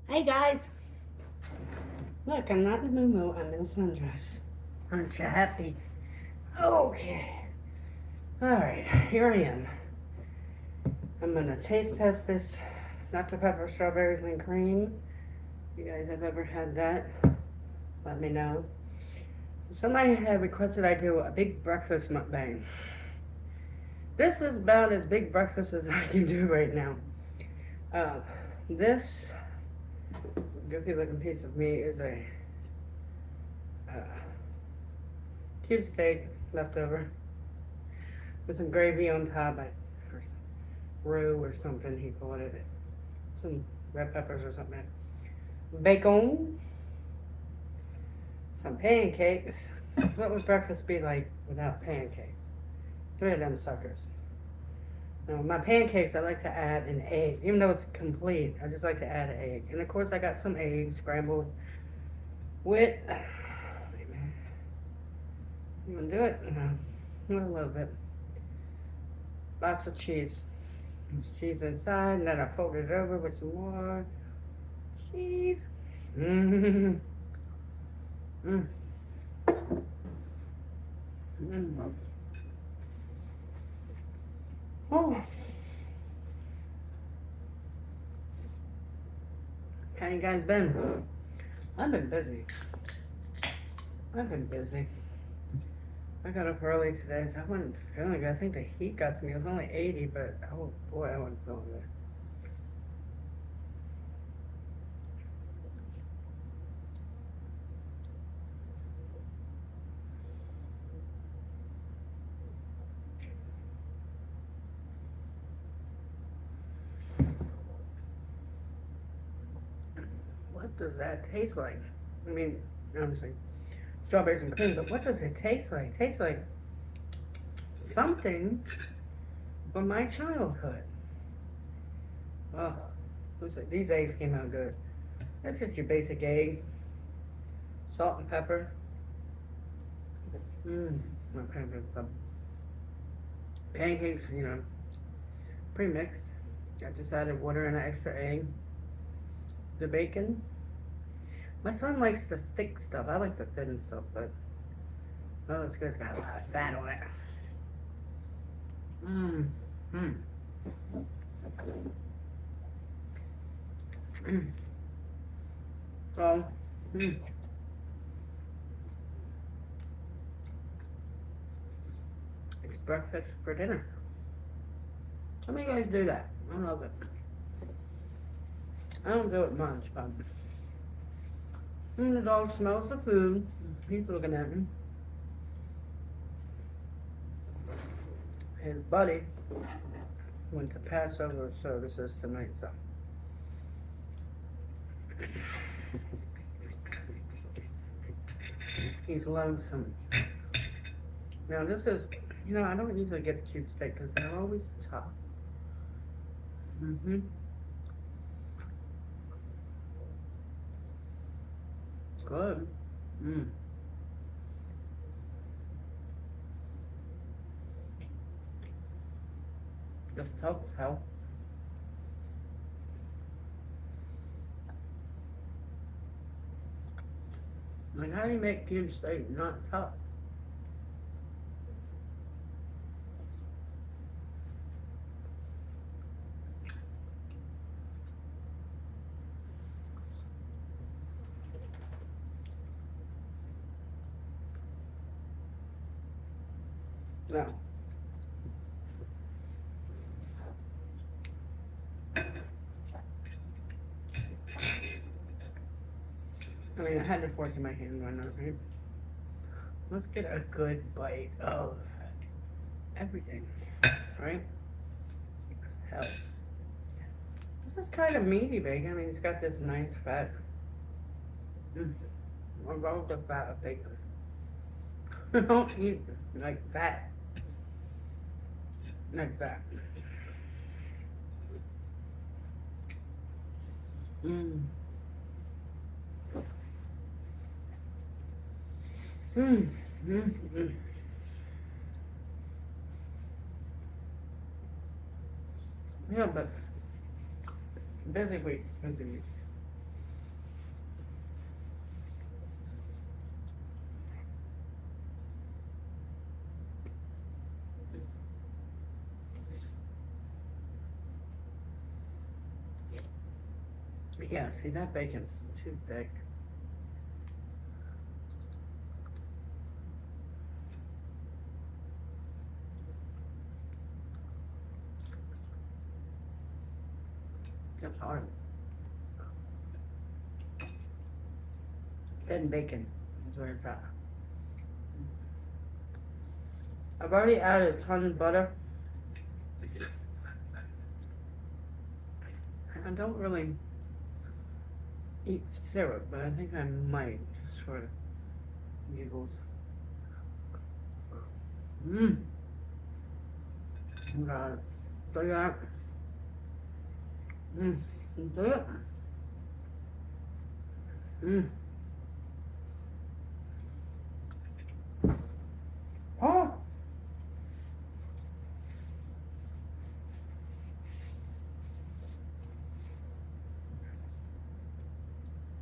Hey guys, look, I'm not in a moo I'm in a sundress. Aren't you happy? Okay. Alright, here I am. I'm gonna taste test this Dr. Pepper strawberries and cream. If you guys have ever had that, let me know. Somebody had requested I do a big breakfast mukbang. This is about as big breakfast as I can do right now. Uh, this goofy looking piece of meat is a uh, cube steak leftover with some gravy on top, or roux or something he called it. Some red peppers or something. Bacon, some pancakes. So what would breakfast be like without pancakes? Three of them suckers. Now, my pancakes, I like to add an egg. Even though it's complete, I just like to add an egg. And of course, I got some eggs scrambled with. Wait a minute. You want to do it? No, a little bit. Lots of cheese. There's cheese inside, and then I fold it over with some more cheese. Mmm. Mmm. Mmm. Oh. How you guys been? I've been busy. I've been busy. I got up early today, so I wasn't feeling good. I think the heat got to me. It was only 80, but oh boy, I wasn't feeling good. What does that taste like? I mean, obviously, strawberries and cream, but what does it taste like? It tastes like something from my childhood. Oh, looks like these eggs came out good. That's just your basic egg, salt and pepper. Mmm, my pancakes, pre-mixed. I just added water and an extra egg. The bacon. My son likes the thick stuff. I like the thin stuff, but oh, this guy's got a lot of fat on it. Mmm. Mmm. Mmm. So, mmm. It's breakfast for dinner. How many guys do that? I love it. I don't do it much, but the dog smells the food. He's looking at me. His buddy went to Passover services tonight, so he's lonesome. Now this is, I don't usually get a cube steak because they're always tough. Mm-hmm. Good. Mm. Just tough as hell. Like, how do you make cube steak not tough? No. I mean, I had the fork in my hand, why not, right? Let's get a good bite of everything, right? Hell. This is kind of meaty bacon. I mean, it's got this nice fat. I love the fat of bacon. I don't eat like fat. Like that. Mmm. Mmm. Mmm. Mmm. Yeah, but busy week. Busy week. Yeah, see, that bacon's too thick. That's hard. Dead bacon is where it's at. I've already added a ton of butter. I don't really eat syrup, but I think I might, just for giggles. Mmm. God. Look at that. Mmm. Do it. Mmm. Oh!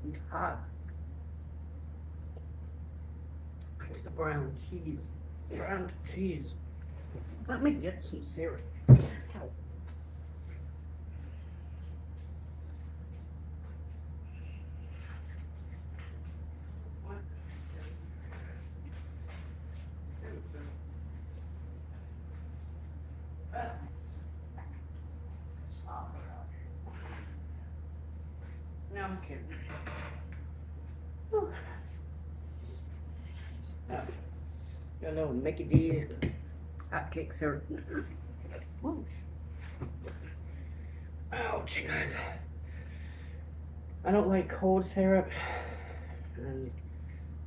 It's hot. It's the brown cheese. Brown cheese. Let me get some syrup. Ow. What? No, I'm kidding. Whew. Got a little Mickey D's hotcake syrup. Whoosh. Ouch, guys. I don't like cold syrup, and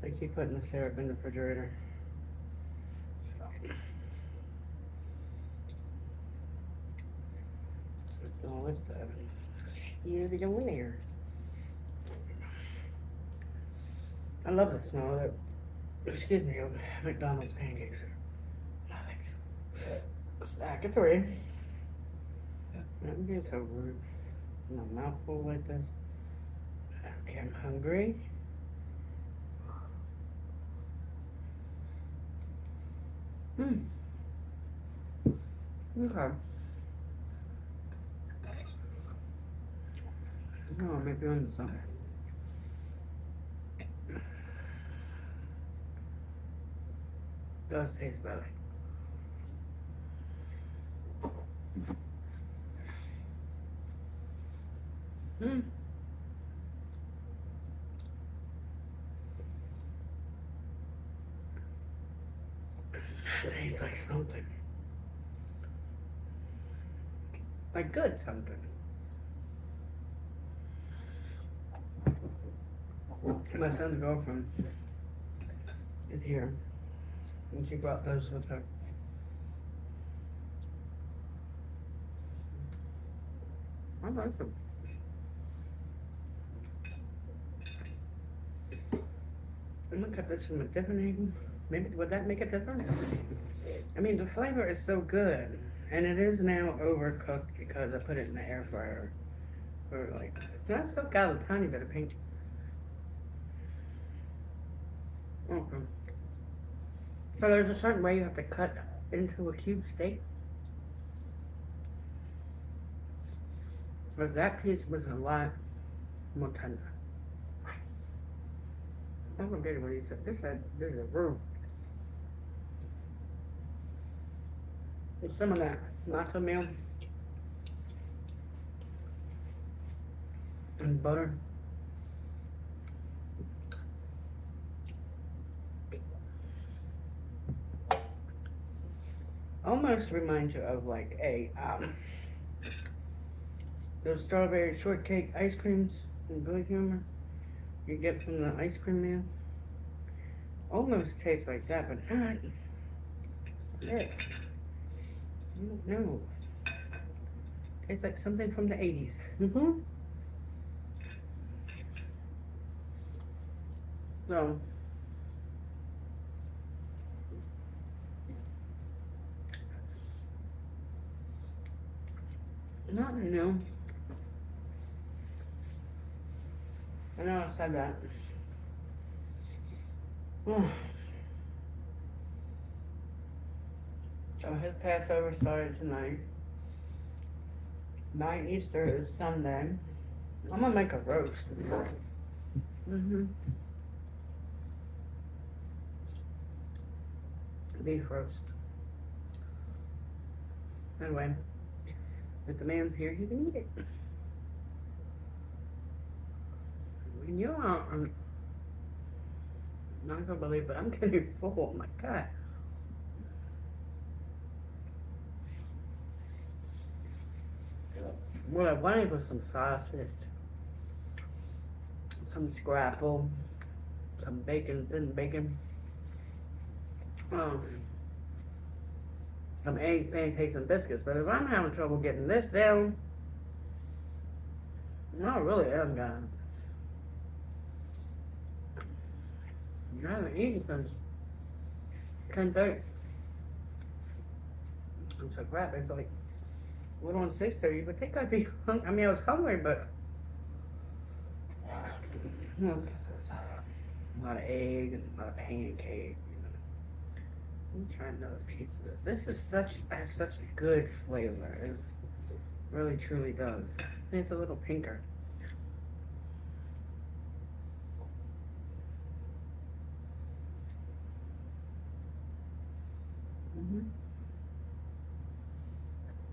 I keep putting the syrup in the refrigerator. So, what's that? Here we go in there. I love the smell of it. Excuse me, of McDonald's pancakes. Love it. A stack of 3. That gets so rude. My mouth full like this. Okay, I'm hungry. Okay. Oh, maybe on something. Does taste better. Tastes like something. Like good something. My son's girlfriend is here, and she brought those with her. I like them. I'm gonna cut this from a different angle. Maybe, would that make a difference? I mean, the flavor is so good, and it is now overcooked because I put it in the air fryer for like, I still got a tiny bit of pink. Okay. So there's a certain way you have to cut into a cube steak. But that piece was a lot more tender. I'm gonna get it what he said. This is a room. With some of that nacho meal and butter. Almost reminds you of like a those strawberry shortcake ice creams in Good Humor you get from the ice cream man. Almost tastes like that, but not. It. No. Tastes like something from the 80s. So, not new. I know I said that. So his Passover started tonight. My Easter is Sunday. I'm gonna make a roast. Beef roast. Anyway, if the man's here, he can eat it. You know, I'm not gonna believe it. I'm getting full. Oh my god. What I wanted was some sausage, some scrapple, some bacon, thin bacon, um, some eggs, pancakes, and biscuits. But if I'm having trouble getting this down, I really am gonna. I haven't eaten since 10:30. I'm so crap. It's like we're on 6:30. But I think I'd be hungry. I mean, I was hungry, but you know, it's a lot of egg and a lot of pancake. I'm trying another piece of this. This is has such a good flavor. It really truly does. And it's a little pinker.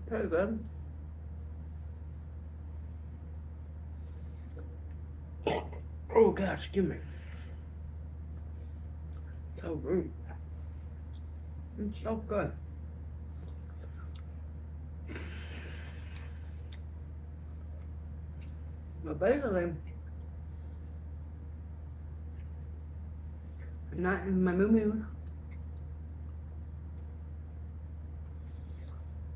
Very good. Oh gosh, give me. So rude. It's so good. But basically, I'm not in my moo.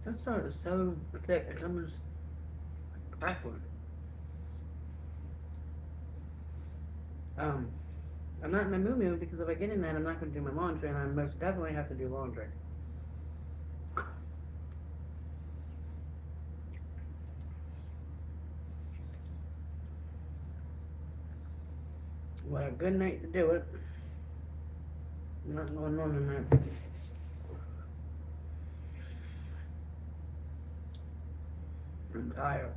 That sort is so thick, it's almost like crackling. I'm not in my moo because if I get in that, I'm not going to do my laundry, and I most definitely have to do laundry. What a good night to do it. I'm not going on tonight. I'm tired.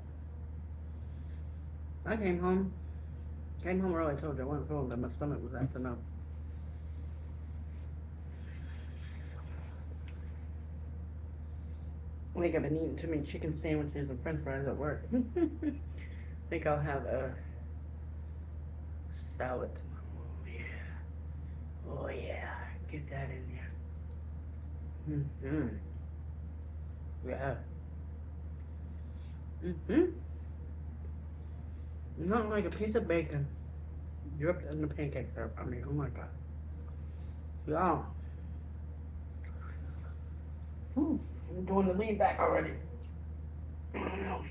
I came home early. I told you I wasn't feeling good. My stomach was acting up. I think I've been eating too many chicken sandwiches and french fries at work. I think I'll have a salad tomorrow. Oh yeah. Get that in there. Yeah. Not like a piece of bacon dripped in the pancake syrup. I mean, oh my god. Yeah. I'm doing the lean back already. I'm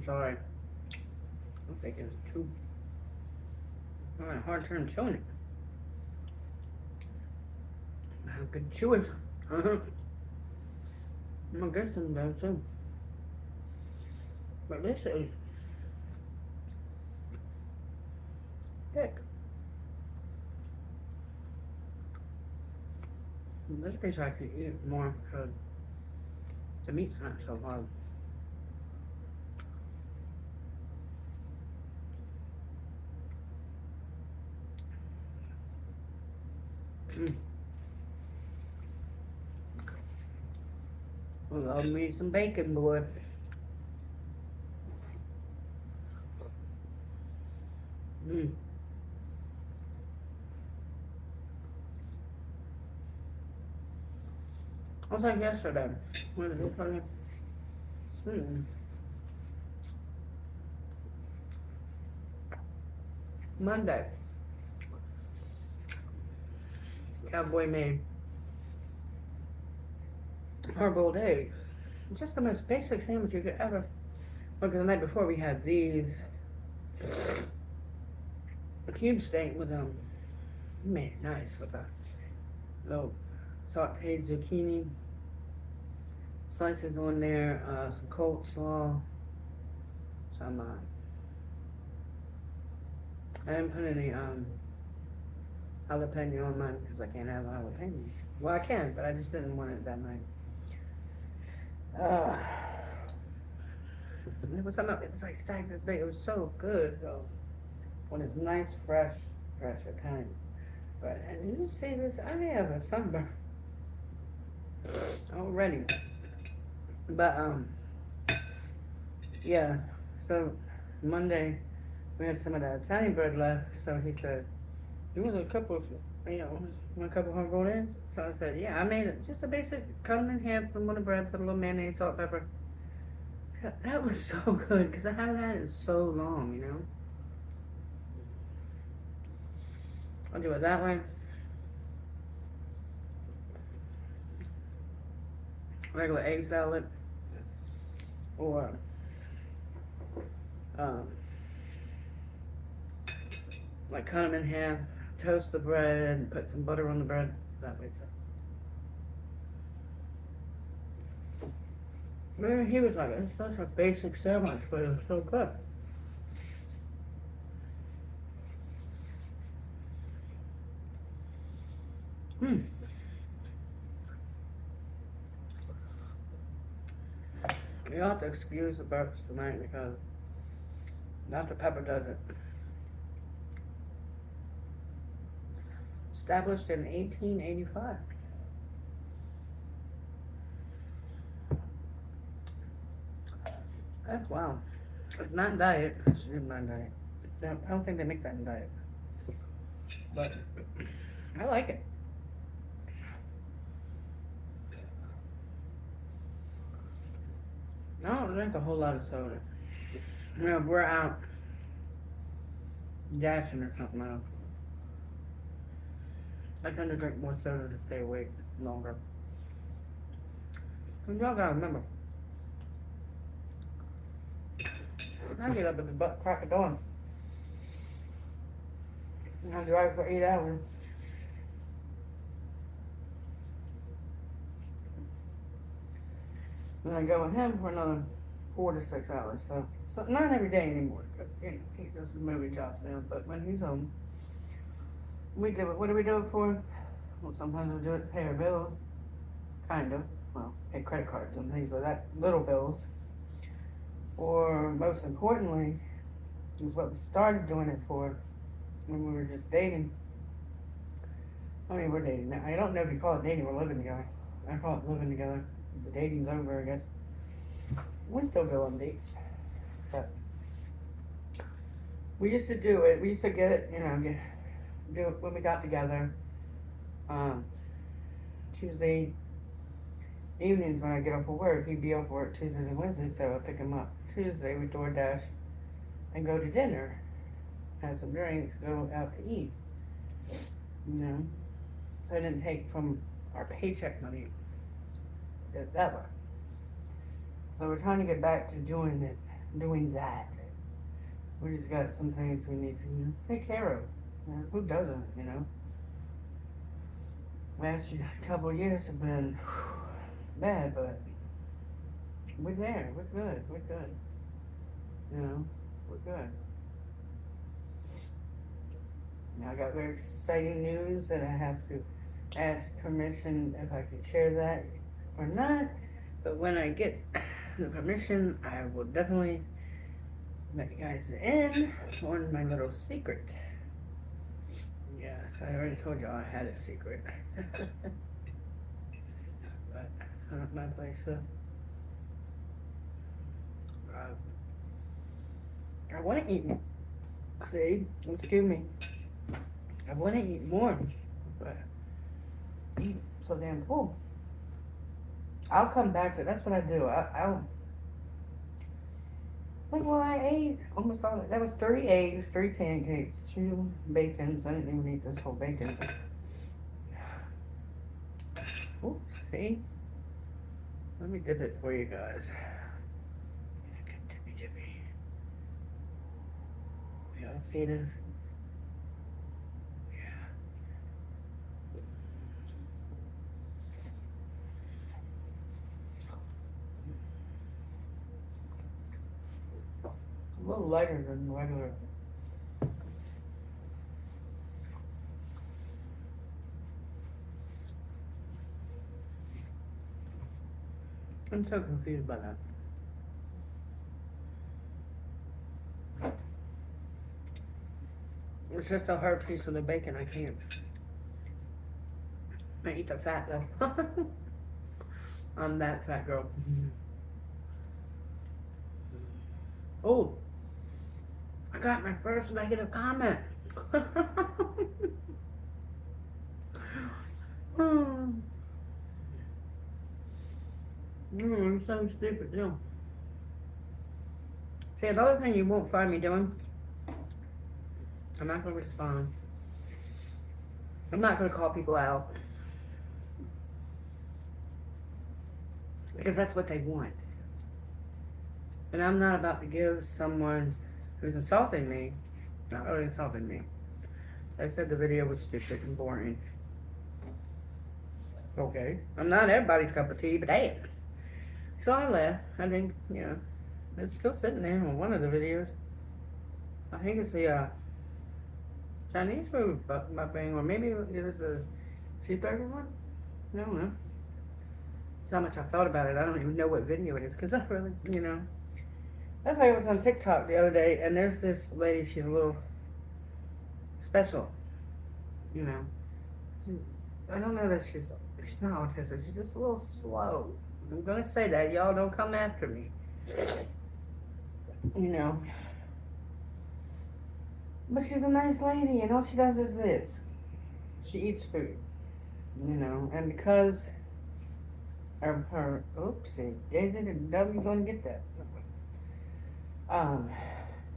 sorry. I think it's too hard time chewing it. I have good chewers. I'm gonna get some though too. But this is thick. This piece I can eat more because the meat's not so hard. Love me some bacon, boy. I was like yesterday. When did it come in? Monday. Cowboy made hard-boiled eggs. Just the most basic sandwich you could ever. Look, the night before we had these. A cube steak with made it nice with a little sauteed zucchini slices on there, some coleslaw, some I didn't put any jalapeno on mine because I can't have jalapeno. Well, I can, but I just didn't want it that night. Uh, it was something. It was like stacked this big. It was so good though. When it's nice, fresh Italian. But and you see this? I may have a sunburn already. But yeah. So Monday we had some of that Italian bread left. So he said, "You want a couple of, want a couple hard boiled eggs?" So I said, "Yeah." I made it just a basic cut them in half, put them on the bread, put a little mayonnaise, salt, pepper. That was so good because I haven't had it in so long. I'll do it that way. Regular egg salad, or um, like cut them in half, toast the bread, and put some butter on the bread. That way too. Man, he was like, "It's such a basic sandwich, but it was so good." Hmm. You'll have to excuse the burps tonight because Dr. Pepper does it. Established in 1885. That's wow. It's not diet. It's not diet. I don't think they make that in diet. But I like it. I don't drink a whole lot of soda. We're out dashing or something else. I tend to drink more soda to stay awake longer. And y'all gotta remember, I get up at the crack of dawn. And I drive for 8 hours. And I go with him for another 4 to 6 hours. So not every day anymore. But, he does some movie jobs now. But when he's home, we do it. What do we do it for? Well, sometimes we do it to pay our bills. Kind of. Well, pay credit cards and things like that. Little bills. Or most importantly, is what we started doing it for when we were just dating. I mean, we're dating now. I don't know if you call it dating. We're living together. I call it living together. The dating's over, I guess. We still go on dates, but we used to do it. We used to get it, do it when we got together. Tuesday evenings when I get off of work, he'd be off work Tuesdays and Wednesdays, so I pick him up. Tuesday we DoorDash and go to dinner, have some drinks, go out to eat. So I didn't take from our paycheck money. That way. So we're trying to get back to doing that. We just got some things we need to take care of. Who doesn't? Last couple of years have been bad, but we're there. We're good. We're good. We're good. Now I got very exciting news that I have to ask permission if I can share that or not. But when I get the permission, I will definitely let you guys in on my little secret. Yes, I already told y'all I had a secret. But not my place. I want to eat. See, excuse me. I want to eat more, but I'm so damn full. I'll come back to it. That's what I do. Well, I ate almost all. That was 3 eggs, 3 pancakes, 2 bacons. I didn't even eat this whole bacon. Oops, see? Let me dip it for you guys. Tippy. Y'all see this? A little lighter than regular. I'm so confused by that. It's just a hard piece of the bacon. I can't. I eat the fat though. I'm that fat girl. Oh, I got my first negative comment. I'm so stupid too. See, another thing you won't find me doing, I'm not going to respond. I'm not going to call people out. Because that's what they want. And I'm not about to give someone who's insulting me, not really insulting me. I said the video was stupid and boring. Okay. I'm not everybody's cup of tea, but hey. So I left. I think, it's still sitting there on one of the videos. I think it's the Chinese food mukbang, or maybe it was a cheeseburger one. I don't know. That's how much I thought about it. I don't even know what video it is, because I really, That's like I was on TikTok the other day, and there's this lady, she's a little special, I don't know that she's not autistic, she's just a little slow. I'm gonna say that, y'all don't come after me. But she's a nice lady, and all she does is this. She eats food, and because of her, oopsie, Daisy the W gonna get that.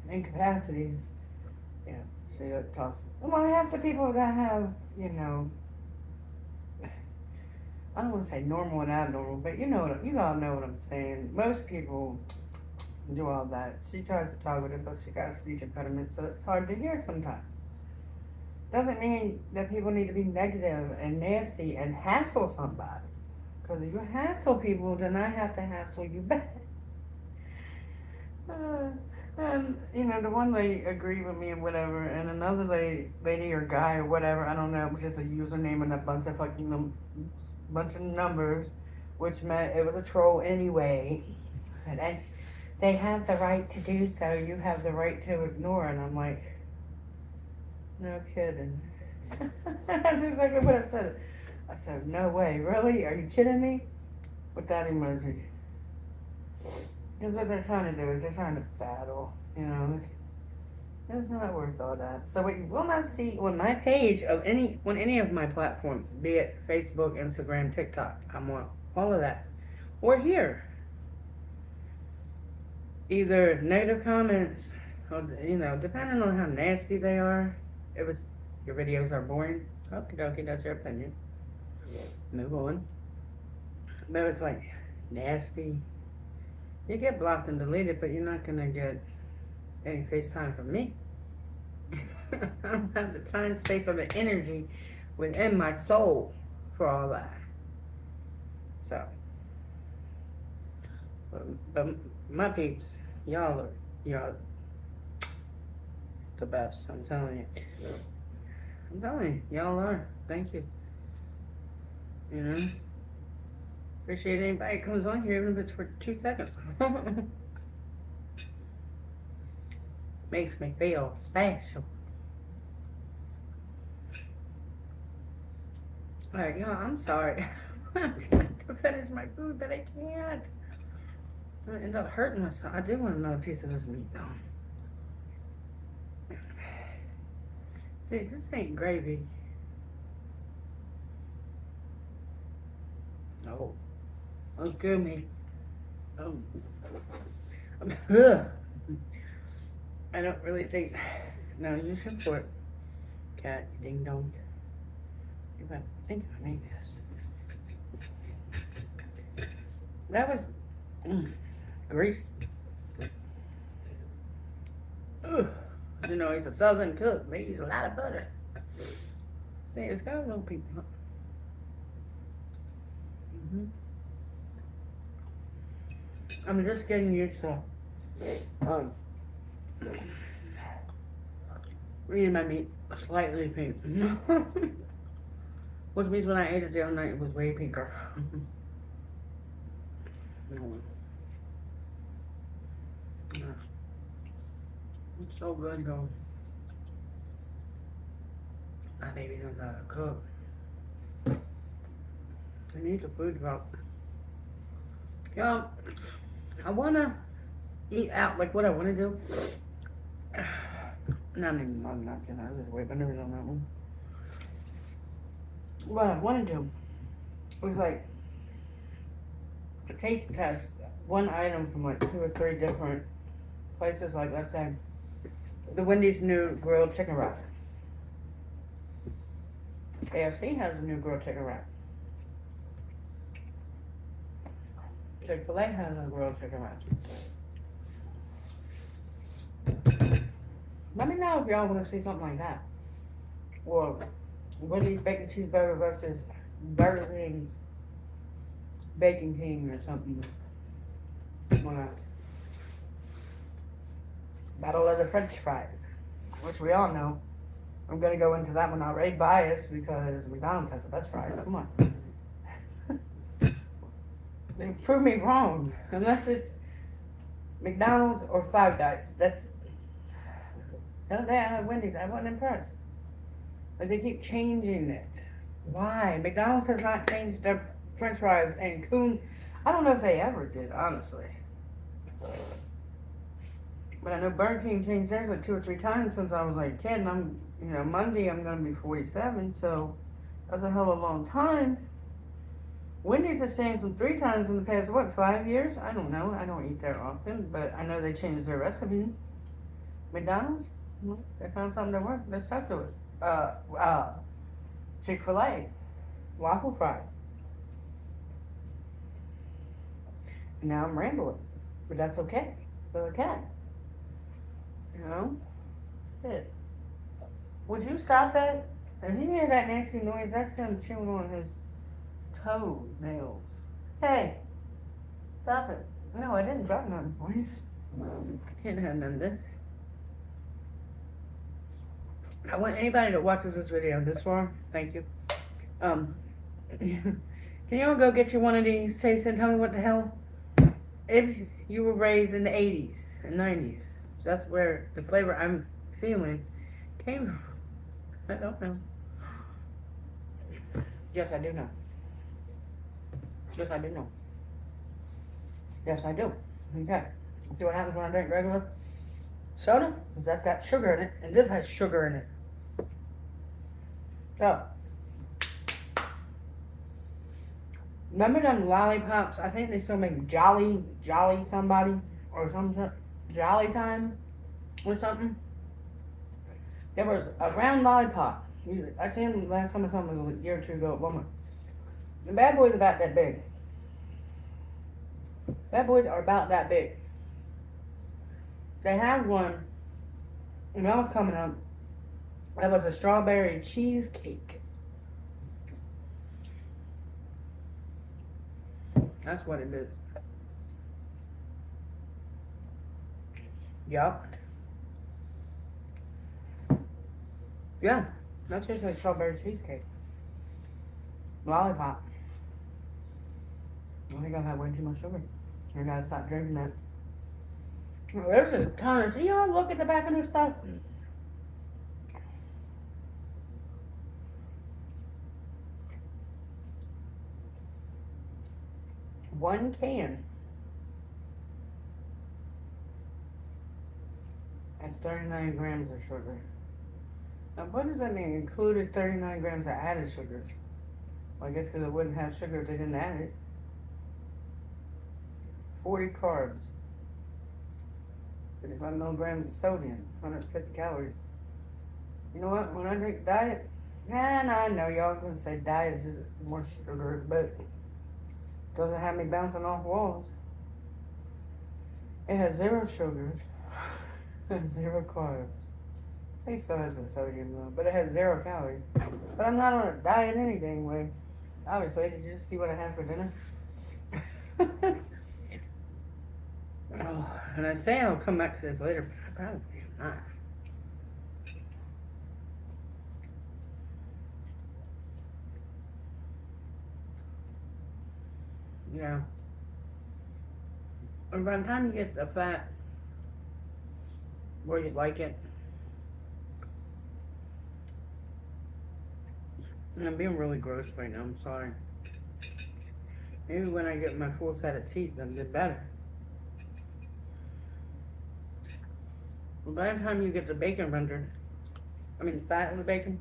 Incapacity, she talks. Well, half the people that have, I don't want to say normal and abnormal, but you all know what I'm saying. Most people do all that. She tries to talk with it, but she got a speech impediment, so it's hard to hear sometimes. Doesn't mean that people need to be negative and nasty and hassle somebody. Because if you hassle people, then I have to hassle you back. And, the one lady agreed with me and whatever, and another lady or guy or whatever, I don't know, it was just a username and a bunch of numbers, which meant it was a troll anyway. And they have the right to do so, you have the right to ignore. And I'm like, no kidding. That's exactly what I said. I said, no way, really? Are you kidding me? With that emoji. Because what they're trying to do is they're trying to battle, It's not worth all that. So what you will not see on my page on any of my platforms, be it Facebook, Instagram, TikTok, I'm on all of that. Or here. Either negative comments, or, depending on how nasty they are, your videos are boring. Okie dokie, that's your opinion. Move on. But it's like nasty. You get blocked and deleted, but you're not gonna get any FaceTime from me. I don't have the time, space, or the energy within my soul for all that. So, but my peeps, y'all are the best. I'm telling you, y'all are. Thank you. Appreciate anybody that comes on here, even if it's for 2 seconds. Makes me feel special. Alright, y'all, I'm sorry. I'm trying to finish my food, but I can't. I'm gonna end up hurting myself. I do want another piece of this meat, though. See, this ain't gravy. No. Oh, good me. Oh. I don't really think. No, you should put cat ding dong. If I think I made this. That was greasy. He's a southern cook. They use a lot of butter. See, it's got a little people. I'm just getting used to reading my meat slightly pink. Which means when I ate it the other night, it was way pinker. Yeah. It's so good though. My baby knows how to cook. She needs a food drop. Yo, I wanna eat out like what I wanna do. Not even I'm not gonna I just wait my nerves on that one. What I wanna do was like a taste test one item from like 2 or 3 different places, like let's say the Wendy's new grilled chicken wrap. KFC has a new grilled chicken wrap. Chick-fil-A has a grilled chicken wrap. Let me know if y'all want to see something like that. Or Wendy's bacon cheeseburger versus Burger King Bacon King or something. Wanna battle of the French fries, which we all know. I'm gonna go into that one already biased because McDonald's has the best fries. Come on. They prove me wrong. Unless it's McDonald's or Five Guys. That's no, they have Wendy's. I wasn't impressed. But they keep changing it. Why? McDonald's has not changed their French fries, and Coon. I don't know if they ever did, honestly. But I know Burger King changed theirs like 2 or 3 times since I was like a kid, and I'm, Monday I'm gonna be 47, so that's a hell of a long time. Wendy's has changed them 3 times in the past, what, 5 years? I don't know. I don't eat there often, but I know they changed their recipe. McDonald's? Well, they found something that worked. Let's talk to it. Chick-fil-A. Waffle fries. And now I'm rambling. But that's okay. But okay. Shit. Would you stop that? If you hear that nasty noise, that's him chewing on his toenails. Hey, stop it. No, I didn't drop nothing for you. Can't have none of this. I want anybody that watches this video this far, thank you. Can you all go get you one of these, taste and tell me what the hell? If you were raised in the 80s and 90s, that's where the flavor I'm feeling came from. I don't know. Yes, I do know. Yes, I do know. Yes, I do. Okay. See what happens when I drink regular soda? Because that's got sugar in it, and this has sugar in it. So, remember them lollipops? I think they still make Jolly somebody or something, Jolly Time or something. There was a round lollipop. I seen them last time I saw them was a year or 2 ago at Walmart. The bad boys are about that big. Bad boys are about that big. They had one when I was coming up. That was a strawberry cheesecake. That's what it is. Yup. Yeah, that's just like strawberry cheesecake. Lollipop. I think I've had way too much sugar. I gotta stop drinking that. There's a ton of, see y'all look at the back of this stuff? One can. That's 39 grams of sugar. Now what does that mean? Included 39 grams of added sugar. Well, I guess because it wouldn't have sugar if they didn't add it. 40 carbs. 55 milligrams of sodium. 150 calories. You know what? When I drink diet, I know y'all gonna say diet is more sugar, but it doesn't have me bouncing off walls. It has 0 sugars and 0 carbs. It still has the sodium though, but it has 0 calories. But I'm not on a diet anything, way. Obviously, did you just see what I had for dinner? Oh, and I say I'll come back to this later, but I probably am not. Yeah. And by the time you get the fat where you like it, and I'm being really gross right now, I'm sorry. Maybe when I get my full set of teeth, I'll get better. But by the time you get the bacon rendered, fat in the bacon.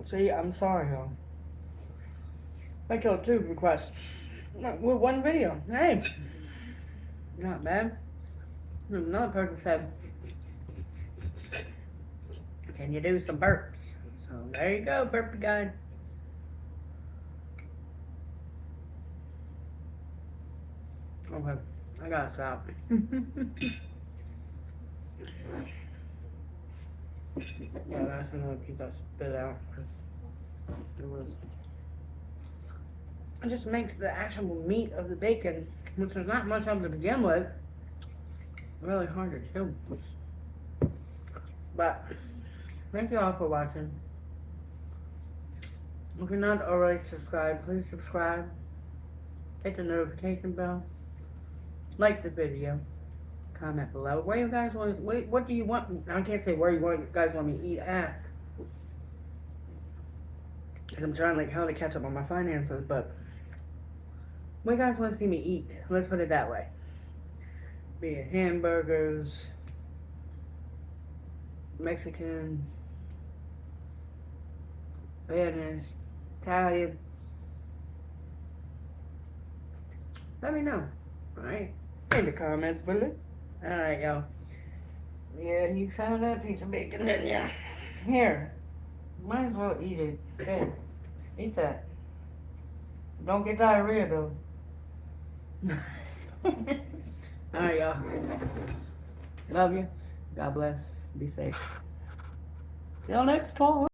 See, I'm sorry, y'all. I killed 2 requests with 1 video. Hey, not bad. Another person said, can you do some burps? So there you go, burpee guide. Okay, I gotta stop. Yeah, that's another piece I spit out. It just makes the actual meat of the bacon, which there's not much of to begin with, really hard to chew. But thank you all for watching. If you're not already subscribed, please subscribe. Hit the notification bell. Like the video. Comment below. Where you guys want? What do you want? I can't say where you guys want me to eat at, because I'm trying how to catch up on my finances. But what you guys want to see me eat? Let's put it that way. Be it hamburgers, Mexican, Spanish, Italian. Let me know. Alright? In the comments below. Alright, y'all. Yeah, you found that piece of bacon, didn't ya? Here. Might as well eat it. There. Eat that. Don't get diarrhea, though. Alright, y'all. Love you. God bless. Be safe. Till next time.